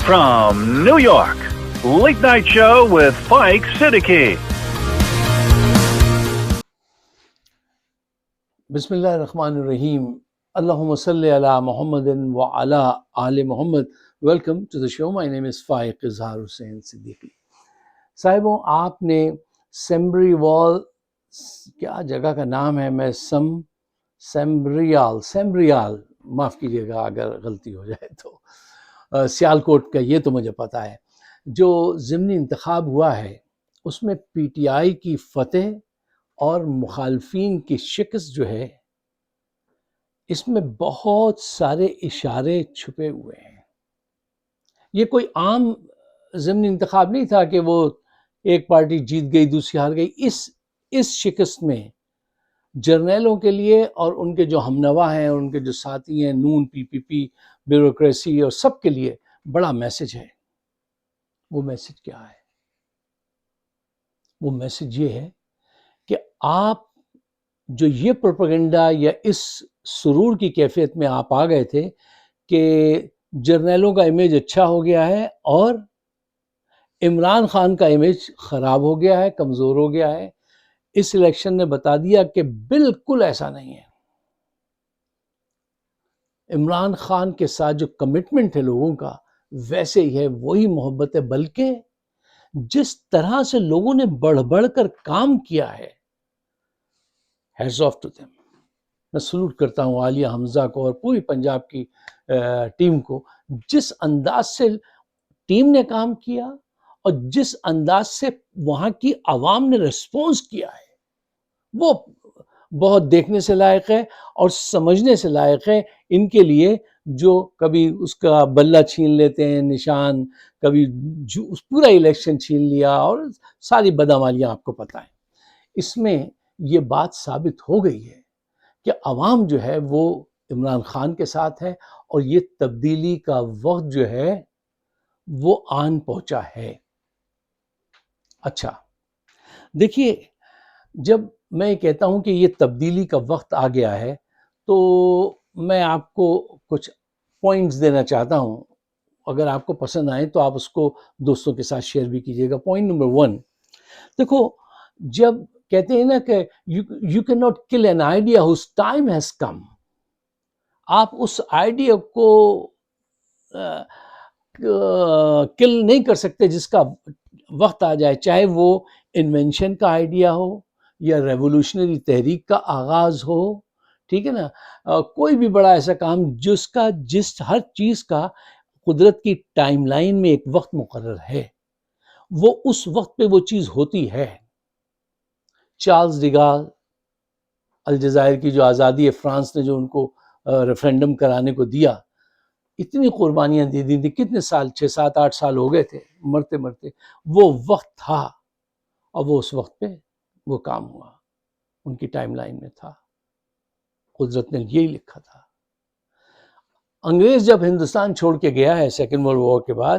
From New York, Late Night Show with Spike Siddiqui. Bismillahirrahmanirrahim. Allahumma salli ala Muhammadin wa ala ali Muhammad. Welcome to the show. My name is Faiq Izhar Hussain Siddiqui. صاحبوں آپ نے سیمبری وال کیا جگہ کا نام ہے میں سیمبریال معاف کیجیے گا اگر غلطی ہو جائے تو سیالکوٹ کا یہ تو مجھے پتہ ہے جو ضمنی انتخاب ہوا ہے اس میں پی ٹی آئی کی فتح اور مخالفین کی شکست جو ہے اس میں بہت سارے اشارے چھپے ہوئے ہیں. یہ کوئی عام ضمنی انتخاب نہیں تھا کہ وہ ایک پارٹی جیت گئی دوسری ہار گئی. اس شکست میں جرنیلوں کے لیے اور ان کے جو ہمنوا ہیں اور ان کے جو ساتھی ہیں نون پی پی پی بیوروکریسی اور سب کے لیے بڑا میسج ہے. وہ میسج کیا ہے؟ وہ میسج یہ ہے کہ آپ جو یہ پروپیگنڈا یا اس سرور کی کیفیت میں آپ آ گئے تھے کہ جرنیلوں کا امیج اچھا ہو گیا ہے اور عمران خان کا امیج خراب ہو گیا ہے، کمزور ہو گیا ہے. اس الیکشن نے بتا دیا کہ بالکل ایسا نہیں ہے. عمران خان کے ساتھ جو کمٹمنٹ ہے لوگوں کا ویسے ہی ہے، وہی محبت ہے، بلکہ جس طرح سے لوگوں نے بڑھ بڑھ کر کام کیا ہے، ہیٹس آف ٹو دیم. میں سلوٹ کرتا ہوں عالیہ حمزہ کو اور پوری پنجاب کی ٹیم کو. جس انداز سے ٹیم نے کام کیا اور جس انداز سے وہاں کی عوام نے ریسپونس کیا ہے وہ بہت دیکھنے سے لائق ہے اور سمجھنے سے لائق ہے. ان کے لیے جو کبھی اس کا بلہ چھین لیتے ہیں نشان، کبھی پورا الیکشن چھین لیا اور ساری بدعمالیاں آپ کو پتہ ہیں. اس میں یہ بات ثابت ہو گئی ہے کہ عوام جو ہے وہ عمران خان کے ساتھ ہے اور یہ تبدیلی کا وقت جو ہے وہ آن پہنچا ہے. اچھا دیکھیے، جب میں کہتا ہوں کہ یہ تبدیلی کا وقت آ گیا ہے تو میں آپ کو کچھ پوائنٹس دینا چاہتا ہوں. اگر آپ کو پسند آئیں تو آپ اس کو دوستوں کے ساتھ شیئر بھی کیجیے گا. پوائنٹ نمبر 1، دیکھو جب کہتے ہیں نا کہ you can not kill an idea whose time has come, آپ اس آئیڈیا کو کل نہیں کر سکتے جس کا وقت آ جائے، چاہے وہ انوینشن کا آئیڈیا ہو یا ریولوشنری تحریک کا آغاز ہو. ٹھیک ہے نا، کوئی بھی بڑا ایسا کام جس ہر چیز کا قدرت کی ٹائم لائن میں ایک وقت مقرر ہے، وہ اس وقت پہ وہ چیز ہوتی ہے. چارلز ڈیگال، الجزائر کی جو آزادی ہے، فرانس نے جو ان کو ریفرینڈم کرانے کو دیا، اتنی قربانیاں دے دی تھی، کتنے سال، 6-7-8 سال ہو گئے تھے مرتے مرتے. وہ وقت تھا اور وہ اس وقت پہ وہ کام ہوا، ان کی ٹائم لائن میں تھا، قدرت نے یہی لکھا تھا. انگریز جب ہندوستان چھوڑ کے گیا ہے سیکنڈ ورلڈ وار کے بعد،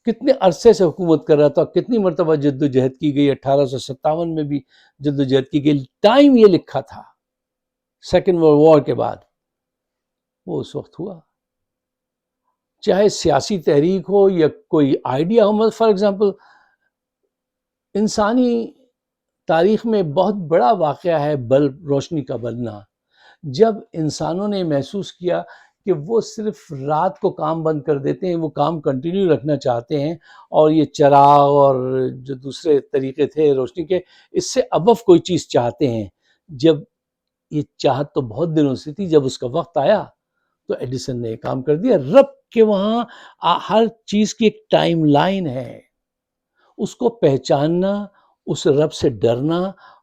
کتنے عرصے سے حکومت کر رہا تھا، کتنی مرتبہ جد و جہد کی گئی، 1857 میں بھی جد و جہد کی گئی. ٹائم یہ لکھا تھا سیکنڈ ورلڈ وار کے بعد، وہ اس وقت ہوا. چاہے سیاسی تحریک ہو یا کوئی آئیڈیا ہو. فار ایگزامپل انسانی تاریخ میں بہت بڑا واقعہ ہے بلب، روشنی کا بننا. جب انسانوں نے محسوس کیا کہ وہ صرف رات کو کام بند کر دیتے ہیں، وہ کام کنٹینیو رکھنا چاہتے ہیں اور یہ چراغ اور جو دوسرے طریقے تھے روشنی کے، اس سے ابف کوئی چیز چاہتے ہیں. جب یہ چاہت تو بہت دنوں سے تھی، جب اس کا وقت آیا تو ایڈیسن نے یہ کام کر دیا. رب کے وہاں ہر چیز کی ایک ٹائم لائن ہے، اس کو پہچاننا، اس رب سے ڈرنا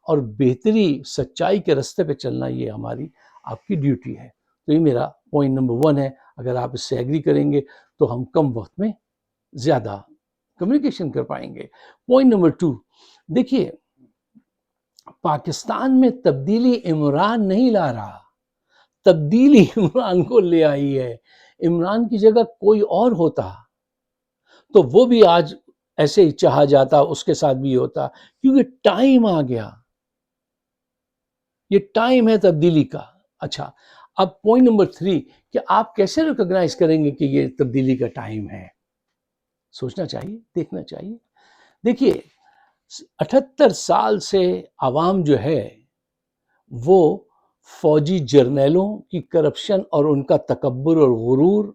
اور بہتری سچائی کے رستے پہ چلنا، یہ ہماری آپ کی ڈیوٹی ہے. تو یہ میرا پوائنٹ نمبر 1 ہے. اگر آپ اس سے ایگری کریں گے تو ہم کم وقت میں زیادہ کمیونیکیشن کر پائیں گے. پوائنٹ نمبر 2، دیکھیے پاکستان میں تبدیلی عمران نہیں لا رہا، تبدیلی عمران کو لے آئی ہے. عمران کی جگہ کوئی اور ہوتا تو وہ بھی آج ایسے ہی چاہا جاتا، اس کے ساتھ بھی ہوتا، کیونکہ ٹائم آ گیا. یہ ٹائم ہے تبدیلی کا. اچھا اب پوائنٹ نمبر 3 کہ آپ کیسے ریکگنائز کریں گے کہ یہ تبدیلی کا ٹائم ہے؟ سوچنا چاہیے، دیکھنا چاہیے. دیکھیے 78 سال سے عوام جو ہے وہ فوجی جرنیلوں کی کرپشن اور ان کا تکبر اور غرور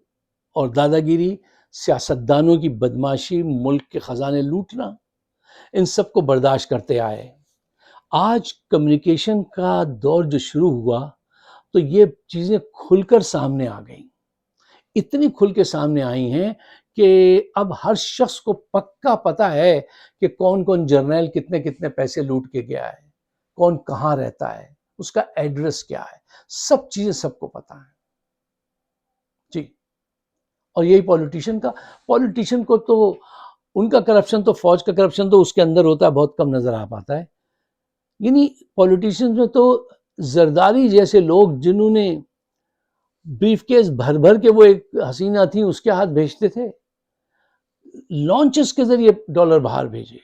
اور دادا گیری، سیاستدانوں کی بدماشی، ملک کے خزانے لوٹنا، ان سب کو برداشت کرتے آئے. آج کمیونیکیشن کا دور جو شروع ہوا تو یہ چیزیں کھل کر سامنے آ گئیں، اتنی کھل کے سامنے آئی ہیں کہ اب ہر شخص کو پکا پتا ہے کہ کون کون جرنیل کتنے کتنے پیسے لوٹ کے گیا ہے، کون کہاں رہتا ہے، اس کا ایڈریس کیا ہے، سب چیزیں سب کو پتا ہیں جی. اور یہی پولیٹیشن کو تو ان کا کرپشن تو فوج کا کرپشن تو اس کے اندر ہوتا ہے، بہت کم نظر آ پاتا ہے. یعنی پولیٹیشین میں تو زرداری جیسے لوگ جنہوں نے بریف کیس بھر بھر کے وہ ایک حسینہ تھی اس کے ہاتھ بھیجتے تھے، لانچز کے ذریعے ڈالر باہر بھیجے،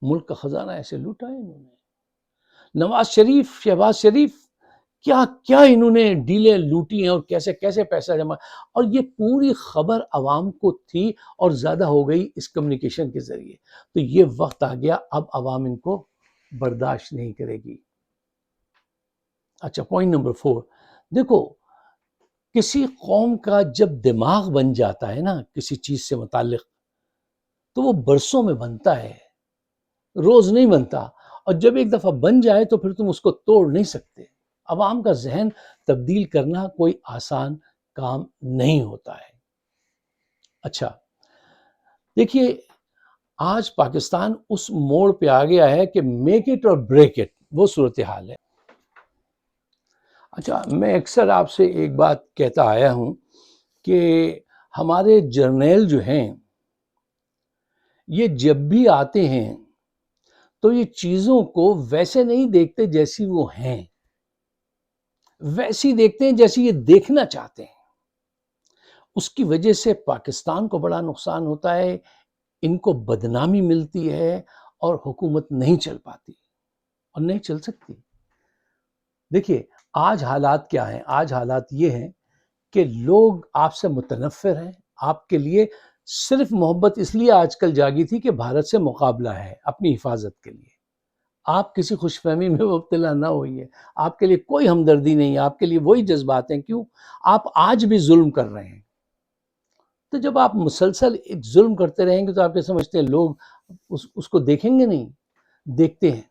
ملک کا خزانہ ایسے لوٹا ہے انہوں نے. نواز شریف، شہباز شریف، کیا کیا انہوں نے ڈیلیں لوٹی ہیں اور کیسے کیسے پیسہ جمع، اور یہ پوری خبر عوام کو تھی اور زیادہ ہو گئی اس کمیونیکیشن کے ذریعے. تو یہ وقت آ گیا، اب عوام ان کو برداشت نہیں کرے گی. اچھا پوائنٹ نمبر 4، دیکھو کسی قوم کا جب دماغ بن جاتا ہے نا کسی چیز سے متعلق تو وہ برسوں میں بنتا ہے، روز نہیں بنتا. اور جب ایک دفعہ بن جائے تو پھر تم اس کو توڑ نہیں سکتے. عوام کا ذہن تبدیل کرنا کوئی آسان کام نہیں ہوتا ہے. اچھا دیکھیے آج پاکستان اس موڑ پہ آ گیا ہے کہ میک اٹ اور بریک اٹ، وہ صورتحال ہے. اچھا میں اکثر آپ سے ایک بات کہتا آیا ہوں کہ ہمارے جرنیل جو ہیں یہ جب بھی آتے ہیں تو یہ چیزوں کو ویسے نہیں دیکھتے جیسی وہ ہیں، ویسی دیکھتے ہیں جیسی یہ دیکھنا چاہتے ہیں. اس کی وجہ سے پاکستان کو بڑا نقصان ہوتا ہے، ان کو بدنامی ملتی ہے اور حکومت نہیں چل پاتی اور نہیں چل سکتی. دیکھیے آج حالات کیا ہیں؟ آج حالات یہ ہیں کہ لوگ آپ سے متنفر ہیں، آپ کے لیے صرف محبت اس لیے آج کل جاگی تھی کہ بھارت سے مقابلہ ہے اپنی حفاظت کے لیے. آپ کسی خوش فہمی میں مبتلا نہ ہوئیے، آپ کے لیے کوئی ہمدردی نہیں ہے، آپ کے لیے وہی جذبات ہیں. کیوں؟ آپ آج بھی ظلم کر رہے ہیں. تو جب آپ مسلسل ایک ظلم کرتے رہیں گے تو آپ یہ سمجھتے ہیں لوگ اس کو دیکھیں گے؟ نہیں دیکھتے ہیں.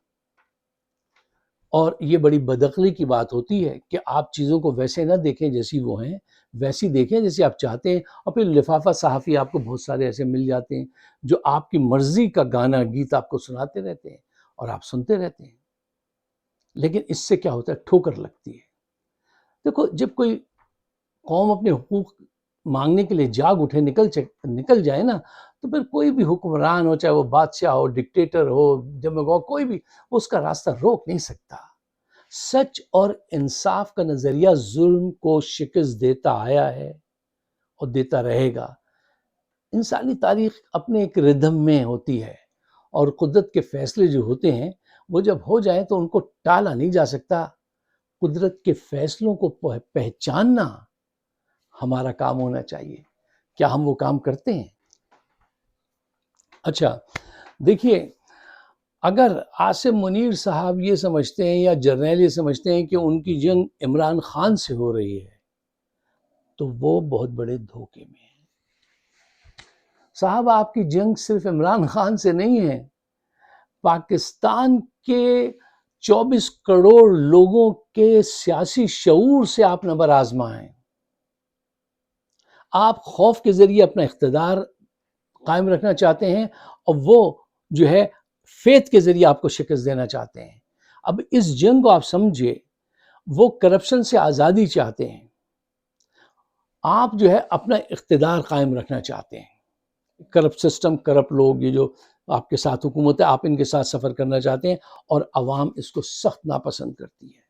اور یہ بڑی بدعقلی کی بات ہوتی ہے کہ آپ چیزوں کو ویسے نہ دیکھیں جیسی وہ ہیں، ویسی دیکھیں جیسی آپ چاہتے ہیں. اور پھر لفافہ صحافی آپ کو بہت سارے ایسے مل جاتے ہیں جو آپ کی مرضی کا گانا گیت آپ کو سناتے رہتے ہیں اور آپ سنتے رہتے ہیں. لیکن اس سے کیا ہوتا ہے؟ ٹھوکر لگتی ہے. دیکھو جب کوئی قوم اپنے حقوق مانگنے کے لیے جاگ اٹھے، نکل جائے نا، تو پھر کوئی بھی حکمران ہو، چاہے وہ بادشاہ ہو، ڈکٹیٹر ہو، ڈیماگوگ، کوئی بھی اس کا راستہ روک نہیں سکتا. سچ اور انصاف کا نظریہ ظلم کو شکست دیتا آیا ہے اور دیتا رہے گا. انسانی تاریخ اپنے ایک ردھم میں ہوتی ہے اور قدرت کے فیصلے جو ہوتے ہیں وہ جب ہو جائیں تو ان کو ٹالا نہیں جا سکتا. قدرت کے فیصلوں کو پہچاننا ہمارا کام ہونا چاہیے. کیا ہم وہ کام کرتے ہیں؟ اچھا دیکھیے اگر عاصم منیر صاحب یہ سمجھتے ہیں یا جرنیل یہ سمجھتے ہیں کہ ان کی جنگ عمران خان سے ہو رہی ہے تو وہ بہت بڑے دھوکے میں ہیں. صاحب آپ کی جنگ صرف عمران خان سے نہیں ہے، پاکستان کے 24 کروڑ لوگوں کے سیاسی شعور سے آپ نبر آزما ہیں. آپ خوف کے ذریعے اپنا اقتدار قائم رکھنا چاہتے ہیں اور وہ جو ہے فیتھ کے ذریعے آپ کو شکست دینا چاہتے ہیں. اب اس جنگ کو آپ سمجھے، وہ کرپشن سے آزادی چاہتے ہیں، آپ جو ہے اپنا اقتدار قائم رکھنا چاہتے ہیں. کرپٹ سسٹم، کرپٹ لوگ، یہ جو آپ کے ساتھ حکومت ہے، آپ ان کے ساتھ سفر کرنا چاہتے ہیں اور عوام اس کو سخت ناپسند کرتی ہے.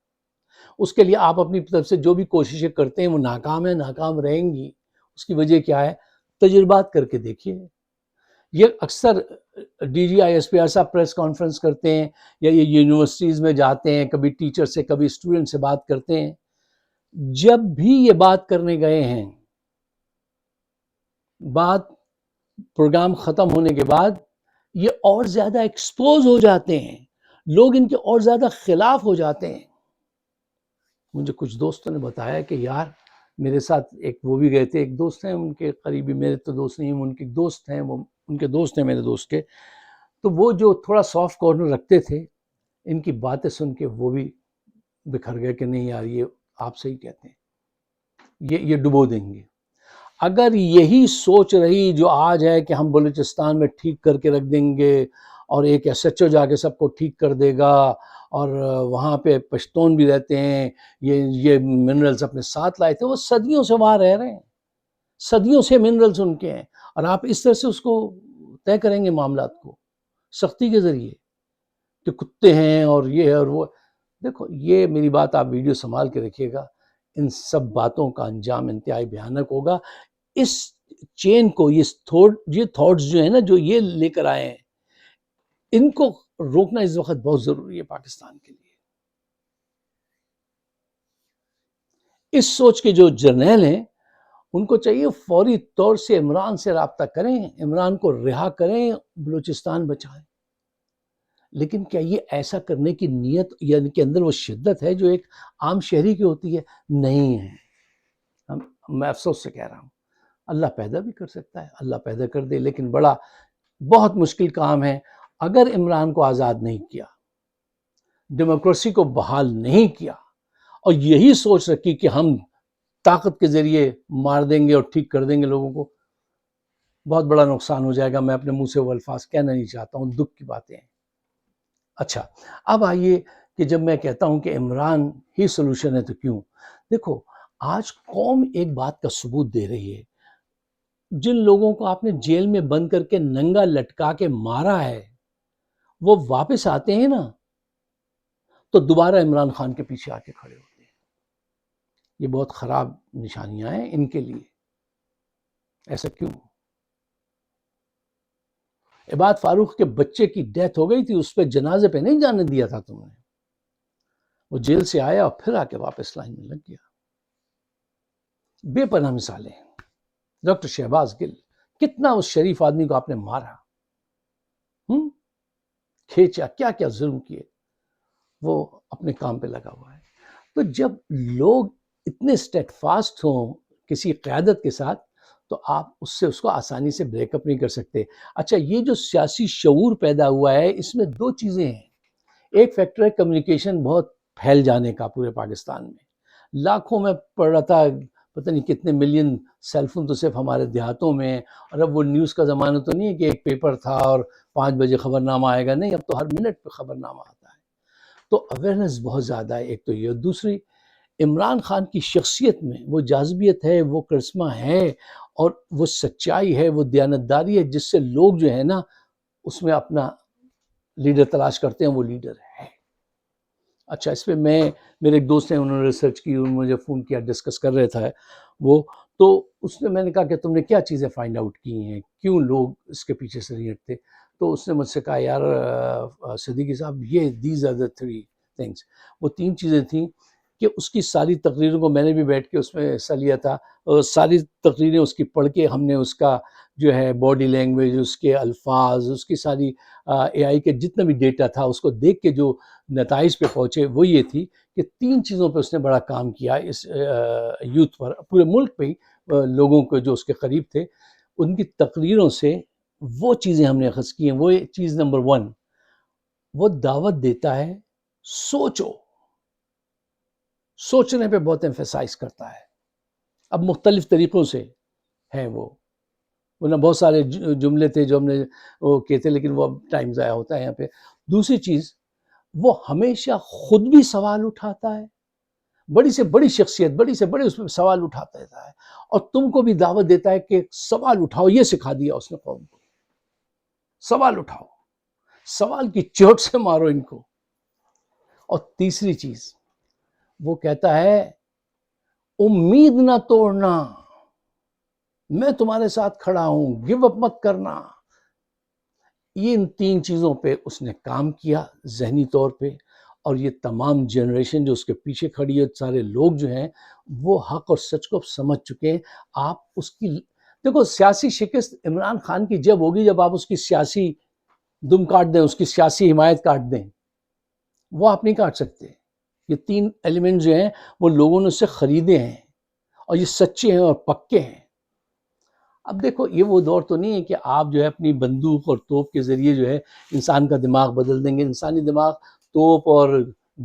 اس کے لیے آپ اپنی طرف سے جو بھی کوششیں کرتے ہیں وہ ناکام ہیں، ناکام رہیں گی. اس کی وجہ کیا ہے؟ تجربات کر کے دیکھیے. یہ اکثر D G I S P R صاحب پریس کانفرنس کرتے ہیں یا یہ یونیورسٹیز میں جاتے ہیں، کبھی ٹیچر سے کبھی اسٹوڈنٹ سے بات کرتے ہیں. جب بھی یہ بات کرنے گئے ہیں، بات پروگرام ختم ہونے کے بعد یہ اور زیادہ ایکسپوز ہو جاتے ہیں، لوگ ان کے اور زیادہ خلاف ہو جاتے ہیں۔ مجھے کچھ دوستوں نے بتایا کہ یار میرے ساتھ ایک وہ بھی گئے تھے، ایک دوست ہیں ان کے قریبی، میرے تو دوست نہیں، ان کے دوست ہیں، وہ ان کے دوست ہیں میرے دوست کے، تو وہ جو تھوڑا سافٹ کارنر رکھتے تھے، ان کی باتیں سن کے وہ بھی بکھر گئے کہ نہیں یار یہ آپ صحیح کہتے ہیں، یہ ڈبو دیں گے۔ اگر یہی سوچ رہی جو آج ہے کہ ہم بلوچستان میں ٹھیک کر کے رکھ دیں گے اور ایک ایس ایچ او جا کے سب کو ٹھیک کر دے گا اور وہاں پہ پشتون بھی رہتے ہیں، یہ منرلز اپنے ساتھ لائے تھے، وہ صدیوں سے وہاں رہ رہے ہیں، صدیوں سے منرلز ان کے ہیں، اور آپ اس طرح سے اس کو طے کریں گے معاملات کو سختی کے ذریعے کہ کتے ہیں اور یہ ہے اور وہ۔ دیکھو یہ میری بات آپ ویڈیو سنبھال کے رکھیے گا، ان سب باتوں کا انجام انتہائی بھیانک ہوگا۔ اس چین کو، یہ تھاٹس جو ہیں نا جو یہ لے کر آئے ہیں، ان کو روکنا اس وقت بہت ضروری ہے پاکستان کے لیے۔ اس سوچ کے جو جرنیل ہیں ان کو چاہیے فوری طور سے عمران سے رابطہ کریں، عمران کو رہا کریں، بلوچستان بچائیں۔ لیکن کیا یہ ایسا کرنے کی نیت یا ان کے اندر وہ شدت ہے جو ایک عام شہری کی ہوتی ہے؟ نہیں ہے۔ میں افسوس سے کہہ رہا ہوں، اللہ پیدا بھی کر سکتا ہے، اللہ پیدا کر دے، لیکن بڑا بہت مشکل کام ہے۔ اگر عمران کو آزاد نہیں کیا، ڈیموکریسی کو بحال نہیں کیا، اور یہی سوچ رکھی کہ ہم طاقت کے ذریعے مار دیں گے اور ٹھیک کر دیں گے لوگوں کو، بہت بڑا نقصان ہو جائے گا۔ میں اپنے منہ سے وہ الفاظ کہنا نہیں چاہتا ہوں، دکھ کی باتیں ہیں۔ اچھا، اب آئیے کہ جب میں کہتا ہوں کہ عمران ہی سلوشن ہے تو کیوں؟ دیکھو آج قوم ایک بات کا ثبوت دے رہی ہے، جن لوگوں کو آپ نے جیل میں بند کر کے ننگا لٹکا کے مارا ہے وہ واپس آتے ہیں نا تو دوبارہ عمران خان کے پیچھے آ کے کھڑے ہوتے ہیں۔ یہ بہت خراب نشانیاں ہیں ان کے لیے۔ ایسا کیوں؟ عباد فاروق کے بچے کی ڈیتھ ہو گئی تھی، اس پہ جنازے پہ نہیں جانے دیا تھا تم نے، وہ جیل سے آیا اور پھر آ کے واپس لائن میں لگ گیا۔ بے پناہ مثالیں ہیں۔ ڈاکٹر شہباز گل، کتنا اس شریف آدمی کو آپ نے مارا، کھینچا، کیا کیا ظلم کیے، وہ اپنے کام پہ لگا ہوا ہے۔ تو جب لوگ اتنے اسٹیڈ فاسٹ ہوں کسی قیادت کے ساتھ تو آپ اس کو آسانی سے بریک اپ نہیں کر سکتے۔ اچھا، یہ جو سیاسی شعور پیدا ہوا ہے اس میں دو چیزیں ہیں۔ ایک فیکٹر ہے کمیونیکیشن بہت پھیل جانے کا پورے پاکستان میں، لاکھوں میں پڑھ رہا تھا، پتہ نہیں کتنے ملین سیل فون تو صرف ہمارے دیہاتوں میں، اور اب وہ نیوز کا زمانہ تو نہیں ہے کہ ایک پیپر تھا اور 5 بجے خبر نامہ آئے گا، نہیں، اب تو ہر منٹ پہ خبر نامہ آتا ہے۔ تو اویئرنیس بہت زیادہ ہے، ایک تو یہ۔ دوسری، عمران خان کی شخصیت میں وہ جاذبیت ہے، وہ کرسمہ ہے، اور وہ سچائی ہے، وہ دیانتداری ہے، جس سے لوگ جو ہے نا اس میں اپنا لیڈر تلاش کرتے ہیں، وہ لیڈر ہے۔ اچھا، اس پہ میرے ایک دوست ہیں، انہوں نے ریسرچ کی، انہوں نے مجھے فون کیا، ڈسکس کر رہے تھے وہ، تو میں نے کہا کہ تم نے کیا چیزیں فائنڈ آؤٹ کی ہیں، کیوں لوگ اس کے پیچھے سے نہیں ہٹتے؟ تو اس نے مجھ سے کہا یار صدیقی صاحب، یہ دیز آر دا 3 things، وہ 3 چیزیں تھیں کہ اس کی ساری تقریروں کو میں نے بھی بیٹھ کے اس میں حصہ لیا تھا، اور ساری تقریریں اس کی پڑھ کے ہم نے اس کا جو ہے باڈی لینگویج، اس کے الفاظ، اس کی ساری اے آئی کے جتنا بھی ڈیٹا تھا اس کو دیکھ کے جو نتائج پہ پہنچے وہ یہ تھی کہ 3 چیزوں پہ اس نے بڑا کام کیا اس یوتھ پر، پورے ملک پہ ہی لوگوں کو جو اس کے قریب تھے ان کی تقریروں سے وہ چیزیں ہم نے اخذ کی ہیں۔ وہ چیز نمبر 1، وہ دعوت دیتا ہے سوچو، سوچنے پہ بہت ایمفیسائز کرتا ہے۔ اب مختلف طریقوں سے ہے وہ ورنہ بہت سارے جملے تھے جو ہم نے وہ کہتے تھے، لیکن وہ اب ٹائم ضائع ہوتا ہے یہاں پہ۔ دوسری چیز، وہ ہمیشہ خود بھی سوال اٹھاتا ہے، بڑی سے بڑی شخصیت، بڑی سے بڑے اس پہ سوال اٹھاتا ہے، اور تم کو بھی دعوت دیتا ہے کہ سوال اٹھاؤ۔ یہ سکھا دیا اس نے قوم کو، سوال اٹھاؤ، سوال کی چوٹ سے مارو ان کو۔ اور تیسری چیز وہ کہتا ہے امید نہ توڑنا، میں تمہارے ساتھ کھڑا ہوں، گیو اپ مت کرنا۔ یہ ان 3 چیزوں پہ اس نے کام کیا ذہنی طور پہ، اور یہ تمام جنریشن جو اس کے پیچھے کھڑی ہے، سارے لوگ جو ہیں وہ حق اور سچ کو سمجھ چکے ہیں۔ آپ اس کی دیکھو سیاسی شکست عمران خان کی جب ہوگی جب آپ اس کی سیاسی دم کاٹ دیں، اس کی سیاسی حمایت کاٹ دیں، وہ آپ نہیں کاٹ سکتے۔ یہ 3 ایلیمنٹ جو ہیں وہ لوگوں نے اس سے خریدے ہیں اور یہ سچے ہیں اور پکے ہیں۔ اب دیکھو یہ وہ دور تو نہیں ہے کہ آپ جو ہے اپنی بندوق اور توپ کے ذریعے جو ہے انسان کا دماغ بدل دیں گے۔ انسانی دماغ توپ اور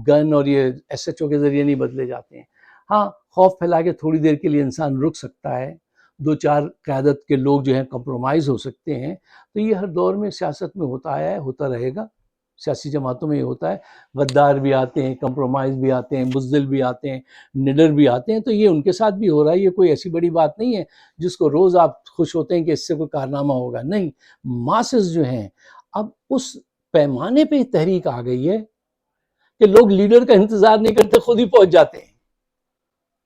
گن اور یہ ایس ایچ او کے ذریعے نہیں بدلے جاتے ہیں۔ ہاں خوف پھیلا کے تھوڑی دیر کے لیے انسان رک سکتا ہے، 2-4 قیادت کے لوگ جو ہیں کمپرومائز ہو سکتے ہیں، تو یہ ہر دور میں سیاست میں ہوتا آیا ہے، ہوتا رہے گا۔ سیاسی جماعتوں میں یہ ہوتا ہے، غدار بھی آتے ہیں، کمپرومائز بھی آتے ہیں، بزدل بھی آتے ہیں، نڈر بھی آتے ہیں، تو یہ ان کے ساتھ بھی ہو رہا ہے۔ یہ کوئی ایسی بڑی بات نہیں ہے جس کو روز آپ خوش ہوتے ہیں کہ اس سے کوئی کارنامہ ہوگا، نہیں۔ ماسز جو ہیں اب اس پیمانے پہ تحریک آ گئی ہے کہ لوگ لیڈر کا انتظار نہیں کرتے، خود ہی پہنچ جاتے ہیں،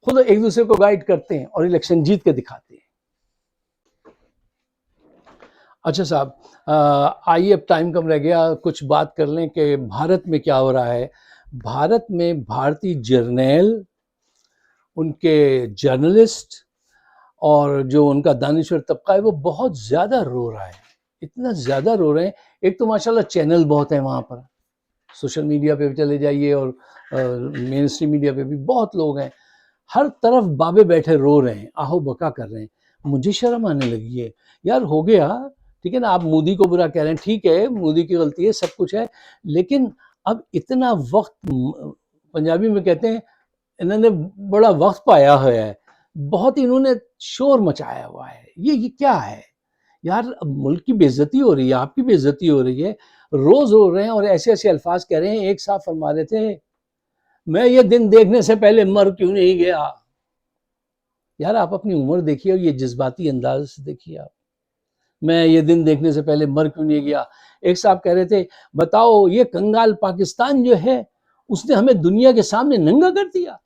خود ایک دوسرے کو گائیڈ کرتے ہیں اور الیکشن جیت کے دکھاتے ہیں۔ اچھا صاحب، آئیے اب ٹائم کم رہ گیا، کچھ بات کر لیں کہ بھارت میں کیا ہو رہا ہے۔ بھارت میں بھارتی جرنیل، ان کے جرنلسٹ اور جو ان کا دانشور طبقہ ہے وہ بہت زیادہ رو رہا ہے، اتنا زیادہ رو رہے ہیں۔ ایک تو ماشاءاللہ چینل بہت ہیں وہاں پر، سوشل میڈیا پہ بھی چلے جائیے اور مین اسٹریم میڈیا پہ بھی بہت لوگ ہیں، ہر طرف بابے بیٹھے رو رہے ہیں، آہو بکا کر رہے ہیں۔ مجھے شرم آنے لگی ہے یار، ہو گیا ٹھیک ہے نا، آپ مودی کو برا کہہ رہے ہیں، ٹھیک ہے مودی کی غلطی ہے، سب کچھ ہے، لیکن اب اتنا وقت، پنجابی میں کہتے ہیں انہوں نے بڑا وقت پایا ہوا ہے، بہت انہوں نے شور مچایا ہوا ہے۔ یہ کیا ہے یار، ملک کی بے عزتی ہو رہی ہے، آپ کی بے عزتی ہو رہی ہے، روز رو رہے ہیں اور ایسے ایسے الفاظ کہہ رہے ہیں۔ ایک صاحب فرما رہے تھے میں یہ دن دیکھنے سے پہلے مر کیوں نہیں گیا۔ یار آپ اپنی عمر دیکھیے اور یہ جذباتی انداز سے دیکھیے، آپ میں یہ دن دیکھنے سے پہلے مر کیوں نہیں گیا۔ ایک صاحب کہہ رہے تھے بتاؤ یہ کنگال پاکستان جو ہے اس نے ہمیں دنیا کے سامنے ننگا کر دیا۔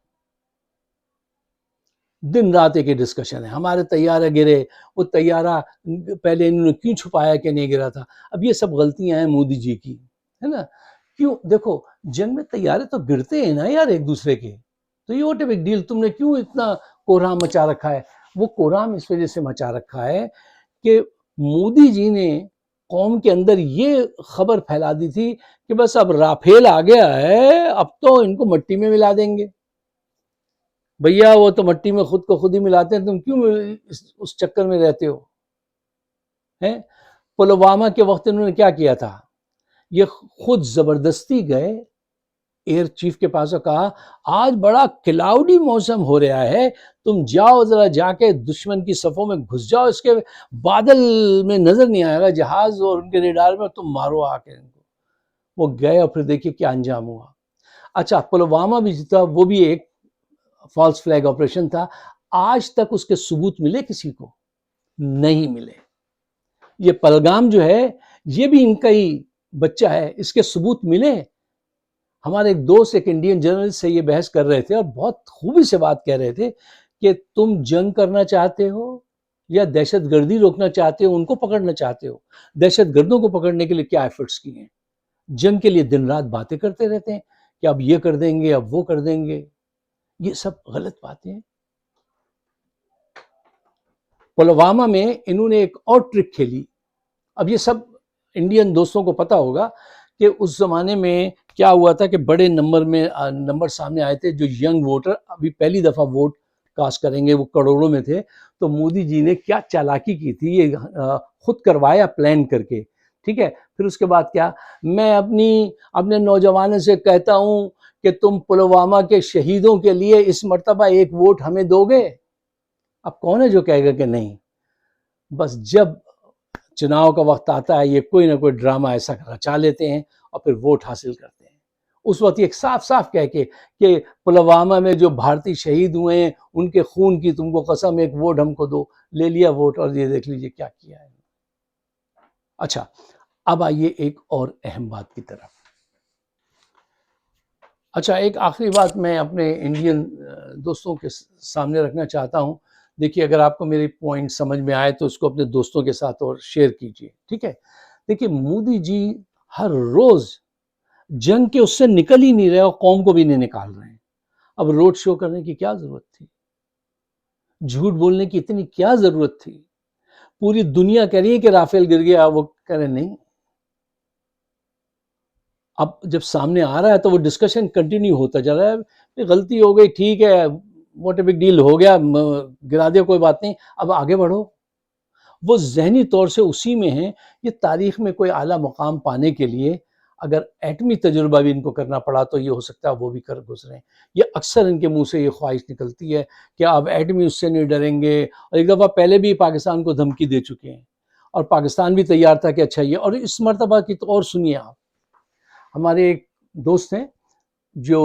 دن رات ایک ڈسکشن ہے، ہمارے طیارہ گرے، وہ طیارہ پہلے انہوں نے کیوں چھپایا کہ نہیں گرا تھا۔ اب یہ سب غلطیاں ہیں مودی جی کی، ہے نا۔ کیوں دیکھو جنگ میں طیارے تو گرتے ہیں نا یار ایک دوسرے کے، تو یہ واٹ اے بگ ڈیل، تم نے کیوں اتنا کوہرام مچا رکھا ہے۔ وہ کوہرام اس وجہ سے مچا رکھا ہے کہ مودی جی نے قوم کے اندر یہ خبر پھیلا دی تھی کہ بس اب رافیل آ گیا ہے، اب تو ان کو مٹی میں ملا دیں گے۔ بھیا وہ تو مٹی میں خود کو خود ہی ملاتے ہیں، تم کیوں اس چکر میں رہتے ہو۔ پلوامہ کے وقت انہوں نے کیا کیا تھا، یہ خود زبردستی گئے ایئر چیف کے پاس اور کہا آج بڑا کلاؤڈی موسم ہو رہا ہے، تم جاؤ ذرا جا کے دشمن کی صفوں میں گھس جاؤ، اس کے بادل میں نظر نہیں آئے گا جہاز اور ان کے ریڈار میں، تم مارو آ کے ان کو۔ وہ گئے اور پھر دیکھیے کیا انجام ہوا۔ اچھا پلوامہ بھی جتا، وہ بھی ایک فالس فلیگ آپریشن تھا، آج تک اس کے ثبوت ملے کسی کو نہیں ملے۔ یہ پلگام جو ہے یہ بھی ان کا ہی بچہ ہے، اس کے ثبوت ملے۔ ہمارے ایک دوست ایک انڈین جرنلسٹ سے یہ بحث کر رہے تھے اور بہت خوبی سے بات کہہ رہے تھے کہ تم جنگ کرنا چاہتے ہو یا دہشت گردی روکنا چاہتے ہو، ان کو پکڑنا چاہتے ہو۔ دہشت گردوں کو پکڑنے کے لیے کیا ایفرٹس کیے ہیں، جنگ کے لیے دن رات باتیں کرتے رہتے ہیں کہ اب یہ کر دیں گے، اب وہ کر دیں گے۔ یہ سب غلط باتیں ہیں۔ پلوامہ میں انہوں نے ایک اور ٹرک کھیلی، اب یہ سب انڈین دوستوں کو پتا ہوگا کہ اس زمانے میں کیا ہوا تھا کہ بڑے نمبر سامنے آئے تھے، جو ینگ ووٹر ابھی پہلی دفعہ ووٹ کاسٹ کریں گے وہ کروڑوں میں تھے، تو مودی جی نے کیا چالاکی کی تھی، یہ خود کروایا پلان کر کے، ٹھیک ہے۔ پھر اس کے بعد کیا، میں اپنے نوجوانوں سے کہتا ہوں کہ تم پلوامہ کے شہیدوں کے لیے اس مرتبہ ایک ووٹ ہمیں دو گے۔ اب کون ہے جو کہے گا کہ نہیں۔ بس جب چناؤ کا وقت آتا ہے یہ کوئی نہ کوئی ڈرامہ ایسا رچا لیتے ہیں اور پھر ووٹ حاصل کرتے ہیں۔ اس وقت ایک صاف صاف کہہ کے کہ پلوامہ میں جو بھارتی شہید ہوئے ہیں ان کے خون کی تم کو قسم، ایک ووٹ ہم کو دو، لے لیا ووٹ اور یہ دیکھ لیجئے کیا کیا ہے۔ اچھا اب آئیے ایک اور اہم بات کی طرف۔ اچھا ایک آخری بات میں اپنے انڈین دوستوں کے سامنے رکھنا چاہتا ہوں، دیکھیے اگر آپ کو میری پوائنٹ سمجھ میں آئے تو اس کو اپنے دوستوں کے ساتھ اور شیئر کیجیے، ٹھیک ہے۔ دیکھیے مودی جی ہر روز جنگ کے اس سے نکل ہی نہیں رہے اور قوم کو بھی نہیں نکال رہے ہیں. اب روڈ شو کرنے کی کیا ضرورت تھی؟ جھوٹ بولنے کی اتنی کیا ضرورت تھی؟ پوری دنیا کہہ رہی ہے کہ رافیل گر گیا، وہ کہہ رہے نہیں. اب جب سامنے آ رہا ہے تو وہ ڈسکشن کنٹینیو ہوتا جا رہا ہے. غلطی ہو گئی، ٹھیک ہے، واٹ اے بگ ڈیل، ہو گیا، گرا دیا، کوئی بات نہیں، اب آگے بڑھو. وہ ذہنی طور سے اسی میں ہیں. یہ تاریخ میں کوئی اعلیٰ مقام پانے کے لیے اگر ایٹمی تجربہ بھی ان کو کرنا پڑا تو یہ ہو سکتا ہے وہ بھی کر گزریں. یہ اکثر ان کے منہ سے یہ خواہش نکلتی ہے کہ اب ایٹمی اس سے نہیں ڈریں گے. اور ایک دفعہ پہلے بھی پاکستان کو دھمکی دے چکے ہیں اور پاکستان بھی تیار تھا کہ اچھا یہ. اور اس مرتبہ کی تو اور سنیے آپ. ہمارے ایک دوست ہیں جو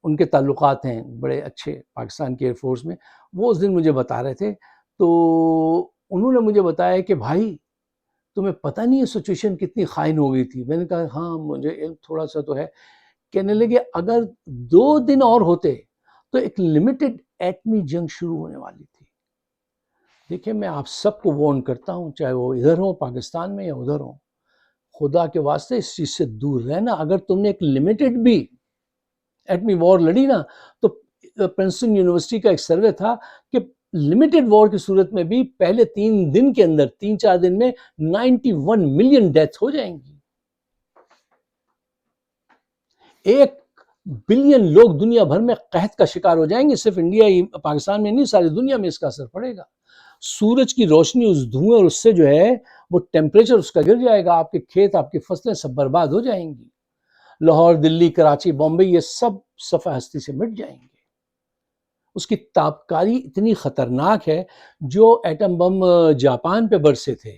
ان کے تعلقات ہیں بڑے اچھے پاکستان کے ایئر فورس میں. وہ اس دن مجھے بتا رہے تھے، تو انہوں نے مجھے بتایا کہ بھائی تمہیں پتہ نہیں ہے سچویشن کتنی خائن ہو گئی تھی. میں نے کہا ہاں مجھے تھوڑا سا تو ہے. کہنے لگے اگر 2 دن اور ہوتے تو ایک لمیٹڈ ایٹمی جنگ شروع ہونے والی تھی. دیکھیں میں آپ سب کو وارن کرتا ہوں، چاہے وہ ادھر ہوں پاکستان میں یا ادھر ہوں، خدا کے واسطے اس چیز سے دور رہنا. اگر تم نے ایک لمیٹڈ بھی ایٹمی وار لڑی نا، تو پرنسٹن یونیورسٹی کا ایک سروے تھا کہ لمیٹڈ وار کی صورت میں بھی پہلے 3 دن کے اندر 3-4 دن میں 91 ملین ڈیتھ ہو جائیں گی. 1 بلین لوگ دنیا بھر میں قحط کا شکار ہو جائیں گے. صرف انڈیا ہی پاکستان میں نہیں، ساری دنیا میں اس کا اثر پڑے گا. سورج کی روشنی اس دھوئیں اور اس سے جو ہے وہ ٹیمپریچر اس کا گر جائے گا. آپ کے کھیت، آپ کی فصلیں سب برباد ہو جائیں گی. لاہور، دلی، کراچی، بامبے یہ سب صفحہ ہستی سے مٹ جائیں گے. اس کی تابکاری اتنی خطرناک ہے. جو ایٹم بم جاپان پہ برسے تھے،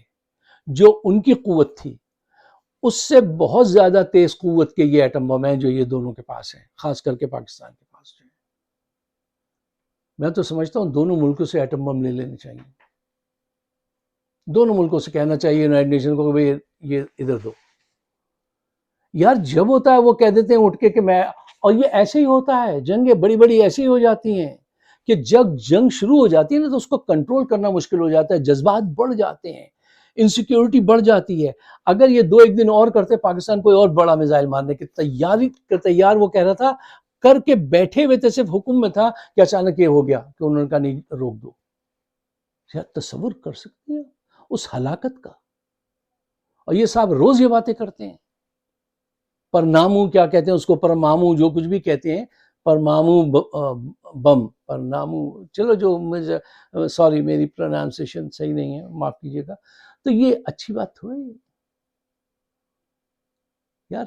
جو ان کی قوت تھی، اس سے بہت زیادہ تیز قوت کے یہ ایٹم بم ہیں جو یہ دونوں کے پاس ہیں، خاص کر کے پاکستان کے پاس جو ہے. میں تو سمجھتا ہوں دونوں ملکوں سے ایٹم بم لے لینے چاہیے. دونوں ملکوں سے کہنا چاہیے یونائٹڈ نیشن کو کہ یہ ادھر دو. یار جب ہوتا ہے وہ کہہ دیتے ہیں اٹھ کے میں. اور یہ ایسے ہی ہوتا ہے، جنگیں بڑی بڑی ایسی ہو جاتی ہیں کہ جب جنگ شروع ہو جاتی ہے نا تو اس کو کنٹرول کرنا مشکل ہو جاتا ہے. جذبات بڑھ جاتے ہیں، انسیکیورٹی بڑھ جاتی ہے. اگر یہ 2-1 دن اور کرتے، پاکستان کوئی اور بڑا میزائل مارنے کی تیار وہ کہہ رہا تھا، کر کے بیٹھے ہوئے تھے، صرف حکم میں تھا کہ اچانک یہ ہو گیا کہ انہوں نے کہا نہیں روک دو. کیا تصور کر سکتے ہیں اس ہلاکت کا؟ اور یہ صاحب روز یہ باتیں کرتے ہیں. پرنامو کیا کہتے ہیں اس کو، پرمامو جو کچھ بھی کہتے ہیں، پرمامو بم، پرنامو، چلو جو مجھے سوری میری پروننسیشن صحیح نہیں ہے، معاف کیجیے گا. تو یہ اچھی بات تھوڑی ہے یار.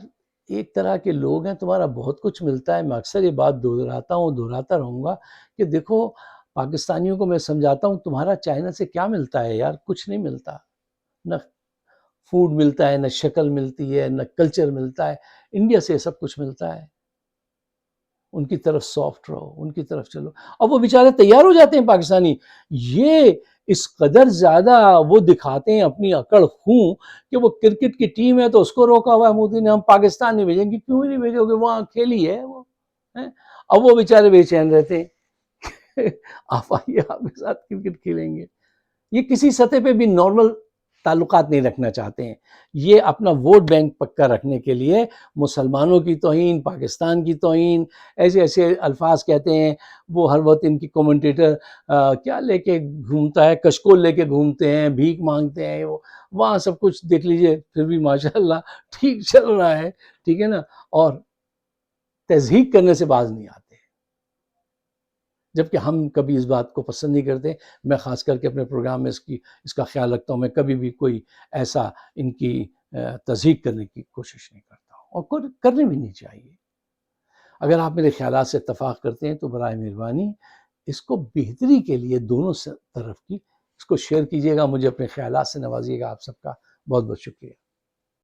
ایک طرح کے لوگ ہیں، تمہارا بہت کچھ ملتا ہے. میں اکثر یہ بات دہراتا رہوں گا کہ دیکھو پاکستانیوں کو میں سمجھاتا ہوں تمہارا چائنا سے کیا ملتا ہے یار؟ کچھ نہیں ملتا. نہ فوڈ ملتا ہے، نہ شکل ملتی ہے، نہ کلچر ملتا ہے. انڈیا سے سب کچھ ملتا ہے. ان کی طرف سافٹ رہو، ان کی طرف چلو. اب وہ بیچارے تیار ہو جاتے ہیں پاکستانی، یہ اس قدر زیادہ وہ دکھاتے ہیں اپنی اکڑ خوں کہ وہ کرکٹ کی ٹیم ہے تو اس کو روکا ہوا ہے مودی نے، ہم پاکستان نہیں بھیجیں گے. کیوں نہیں بھیجو گے؟ وہاں کھیلی ہے وہ. اب وہ بیچارے بے چین رہتے ہیں آپ آئیے آپ کے ساتھ کرکٹ کھیلیں گے. یہ کسی سطح پہ بھی نارمل تعلقات نہیں رکھنا چاہتے ہیں. یہ اپنا ووٹ بینک پکا رکھنے کے لیے مسلمانوں کی توہین، پاکستان کی توہین، ایسے ایسے الفاظ کہتے ہیں. وہ ہر وقت ان کی کومنٹیٹر کیا لے کے گھومتا ہے، کشکول لے کے گھومتے ہیں، بھیک مانگتے ہیں. وہ وہاں سب کچھ دیکھ لیجئے، پھر بھی ماشاءاللہ ٹھیک چل رہا ہے. ٹھیک ہے نا؟ اور تضحیک کرنے سے باز نہیں آتے، جبکہ ہم کبھی اس بات کو پسند نہیں کرتے. میں خاص کر کے اپنے پروگرام میں اس کا خیال رکھتا ہوں. میں کبھی بھی کوئی ایسا ان کی تضحیک کرنے کی کوشش نہیں کرتا ہوں، اور کرنے بھی نہیں چاہیے. اگر آپ میرے خیالات سے اتفاق کرتے ہیں تو برائے مہربانی اس کو بہتری کے لیے دونوں طرف کی اس کو شیئر کیجیے گا. مجھے اپنے خیالات سے نوازیے گا. آپ سب کا بہت بہت شکریہ.